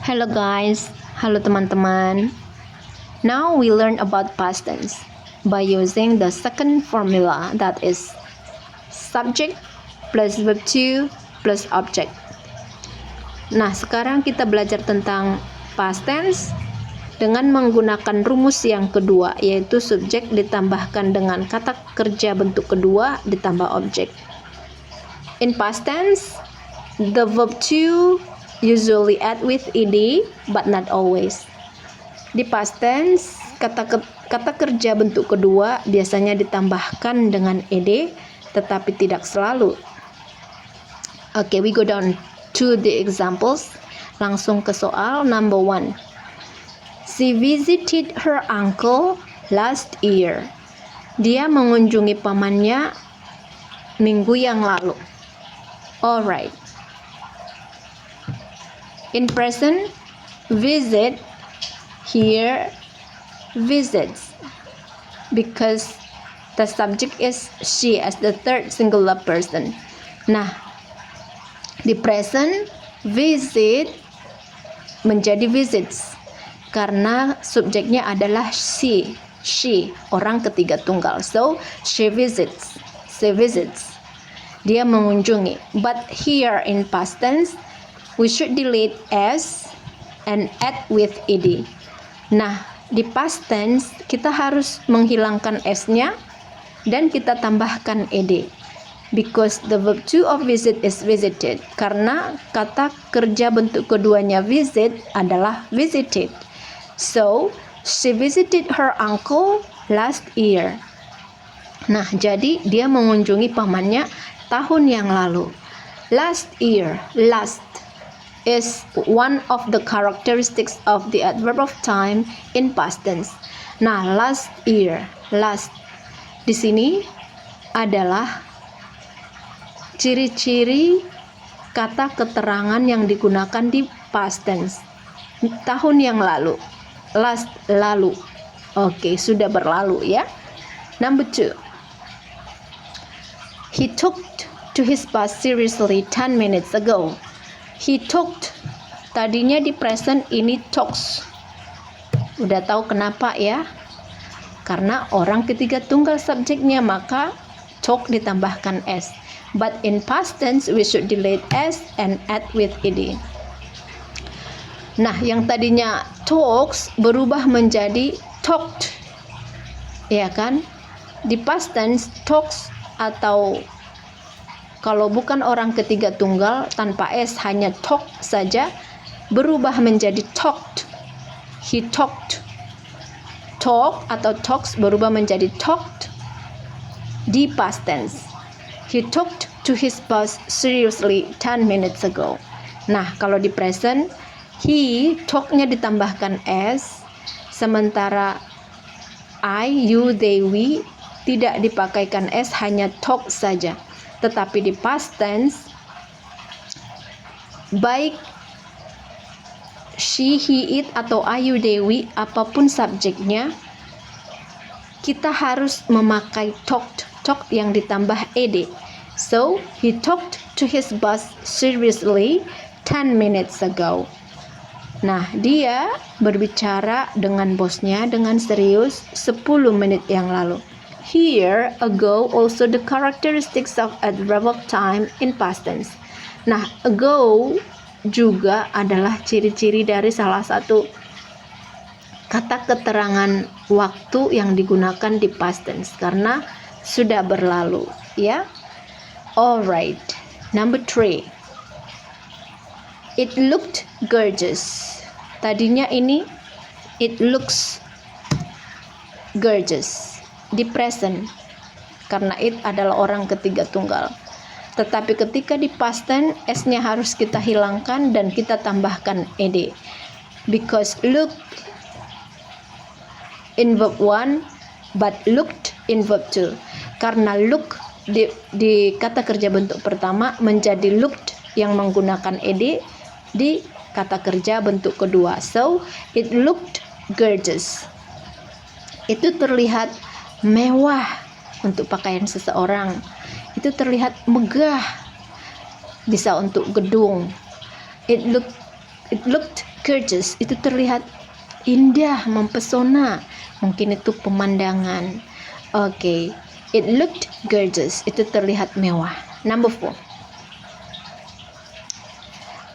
Hello guys, halo teman-teman. Now we learn about past tense by using the second formula, that is subject plus verb to plus object. Nah, sekarang kita belajar tentang past tense dengan menggunakan rumus yang kedua, yaitu subjek ditambahkan dengan kata kerja bentuk kedua ditambah objek. In past tense, the verb to usually add with ed but not always. Di past tense, kata kerja bentuk kedua biasanya ditambahkan dengan ed tetapi tidak selalu. Okay, we go down to the examples. Langsung ke soal number 1. She visited her uncle last year. Dia mengunjungi pamannya minggu yang lalu. Alright. In present, visit, here visits, because the subject is she as the third singular person. Nah, di present, visit menjadi visits karena subjeknya adalah she, orang ketiga tunggal. So she visits. Dia mengunjungi. But here in past tense, we should delete s and add with ed. Nah, di past tense kita harus menghilangkan s-nya dan kita tambahkan ed. Because the verb to of visit is visited. Karena kata kerja bentuk keduanya visit adalah visited. So, she visited her uncle last year. Nah, jadi dia mengunjungi pamannya tahun yang lalu. Last year, last is one of the characteristics of the adverb of time in past tense. Nah, last year, last di sini adalah ciri-ciri kata keterangan yang digunakan di past tense. Tahun yang lalu, last, lalu. Oke, sudah berlalu ya. Number 2. He talked to his boss seriously 10 minutes ago. He talked, tadinya di present, ini talks. Udah tahu kenapa ya? Karena orang ketiga tunggal subjeknya, maka talk ditambahkan s. But in past tense we should delete s and add with ed. Nah, yang tadinya talks berubah menjadi talked. Ya kan? Di past tense talks, atau kalau bukan orang ketiga tunggal tanpa s hanya talk saja, berubah menjadi talked. He talked. Talk atau talks berubah menjadi talked di past tense. He talked to his boss seriously 10 minutes ago. Nah, kalau di present, he talk-nya ditambahkan s, sementara I, you, they, we tidak dipakaikan s, hanya talk saja. Tetapi di past tense, baik she, he, it, atau I, you, they, we, apapun subjeknya, kita harus memakai talked yang ditambah ed. So, he talked to his boss seriously 10 minutes ago. Nah, dia berbicara dengan bosnya dengan serius 10 menit yang lalu. Here, ago also the characteristics of adverb of time in past tense. Nah, ago juga adalah ciri-ciri dari salah satu kata keterangan waktu yang digunakan di past tense karena sudah berlalu, ya. Alright, number 3. It looked gorgeous. Tadinya ini it looks gorgeous di present karena it adalah orang ketiga tunggal. Tetapi ketika di past tense, s-nya harus kita hilangkan dan kita tambahkan ed. Because look in verb 1 but looked in verb 2. Karena look di kata kerja bentuk pertama menjadi looked yang menggunakan ed di kata kerja bentuk kedua. So, it looked gorgeous. Itu terlihat mewah untuk pakaian seseorang. Itu terlihat megah, bisa untuk gedung. It looked Gorgeous itu terlihat indah, mempesona. Mungkin itu pemandangan. Oke. It looked gorgeous. Itu terlihat mewah. Number 4.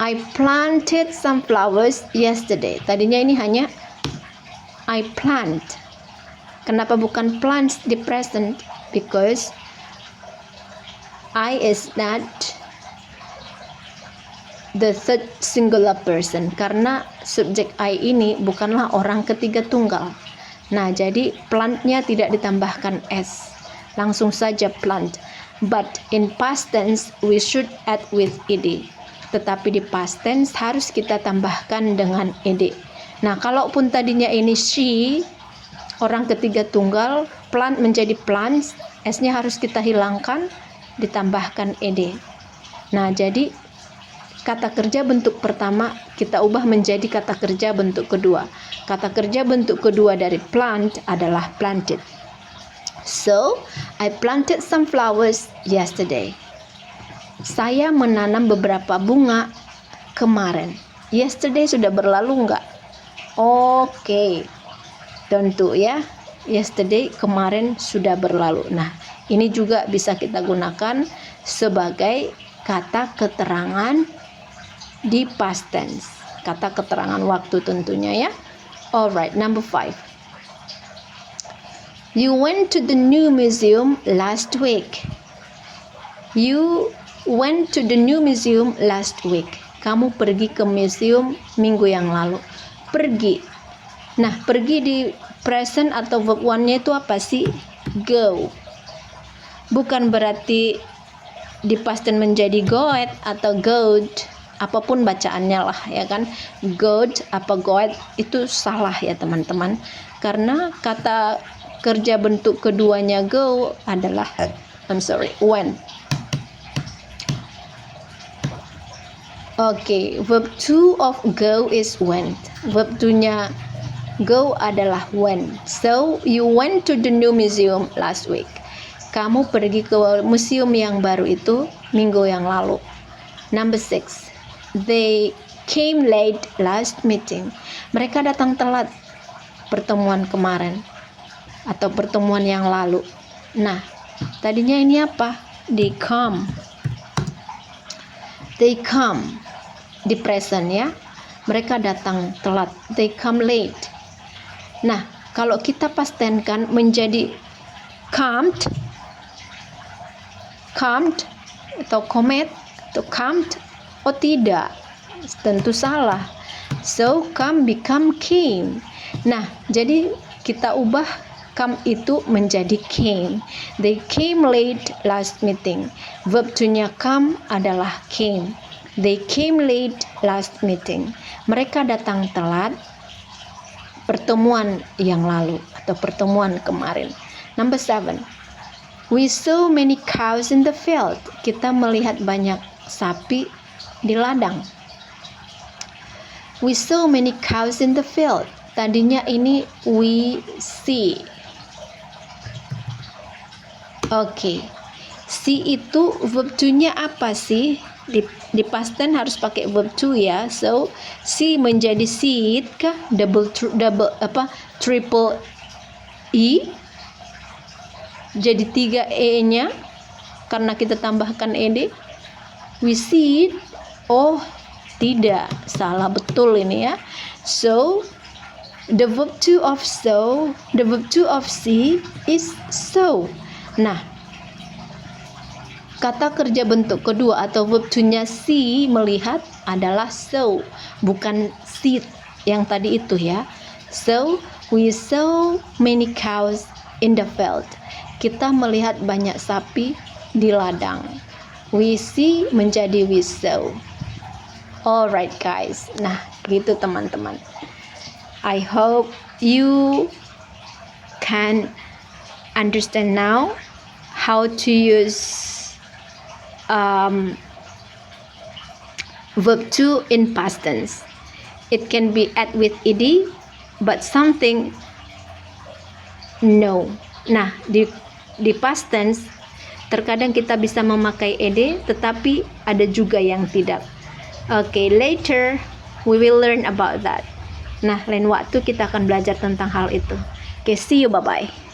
I planted some flowers yesterday. Tadinya ini hanya I plant. Kenapa bukan plants di present? Because I is not the third singular person. Karena subjek I ini bukanlah orang ketiga tunggal. Nah, jadi plantnya tidak ditambahkan s. Langsung saja plant. But in past tense we should add with ed. Tetapi di past tense harus kita tambahkan dengan ed. Nah, kalaupun tadinya ini she, orang ketiga tunggal, plant menjadi plants, s-nya harus kita hilangkan, ditambahkan ed. Nah, jadi kata kerja bentuk pertama kita ubah menjadi kata kerja bentuk kedua. Kata kerja bentuk kedua dari plant adalah planted. So, I planted some flowers yesterday. Saya menanam beberapa bunga kemarin. Yesterday sudah berlalu enggak? Oke. Tentu ya. Yesterday kemarin sudah berlalu. Nah, ini juga bisa kita gunakan sebagai kata keterangan di past tense. Kata keterangan waktu tentunya ya. Alright, number 5. You went to the new museum last week. You went to the new museum last week. Kamu pergi ke museum minggu yang lalu. Pergi. Nah, pergi di present atau verb one-nya itu apa sih? Go. Bukan berarti di past tense menjadi goed atau good. Apapun bacaannya lah ya kan, good apa goed itu salah ya teman-teman, karena kata kerja bentuk keduanya go adalah when. Oke, verb 2 of go is went. Verb 2-nya go adalah when. So you went to the new museum last week. Kamu pergi ke museum yang baru itu minggu yang lalu. Number 6. They came late last meeting. Mereka datang telat pertemuan kemarin atau pertemuan yang lalu. Nah, tadinya ini apa? They come. They come di present ya. Mereka datang telat. They come late. Nah, kalau kita past tense kan menjadi comed atau comet atau comed. Oh tidak, tentu salah. So come become came. Nah, jadi kita ubah come itu menjadi came. They came late last meeting. Verb 2-nya come adalah came. They came late last meeting. Mereka datang telat pertemuan yang lalu atau pertemuan kemarin. Number 7. We saw many cows in the field. Kita melihat banyak sapi di ladang. We saw many cows in the field. Tadinya ini we see. Oke. See itu verb 2-nya apa sih? Di past tense harus pakai verb 2 ya. So, see menjadi see it kah? Triple E. Jadi 3 E-nya karena kita tambahkan ed. We see it. Oh, tidak, salah betul ini ya. So, the verb 2 of see is so. Nah, kata kerja bentuk kedua atau verb 2-nya see, melihat, adalah so, bukan sit yang tadi itu ya. So, we saw many cows in the field. Kita melihat banyak sapi di ladang. We see menjadi we saw. Alright guys. Nah, gitu teman-teman. I hope you can understand now how to use verb 2 in past tense. It can be add with ed, but something no. Nah, di past tense terkadang kita bisa memakai ed, tetapi ada juga yang tidak. Okay, later We will learn about that. Nah, lain waktu kita akan belajar tentang hal itu. Okay, see you, bye-bye.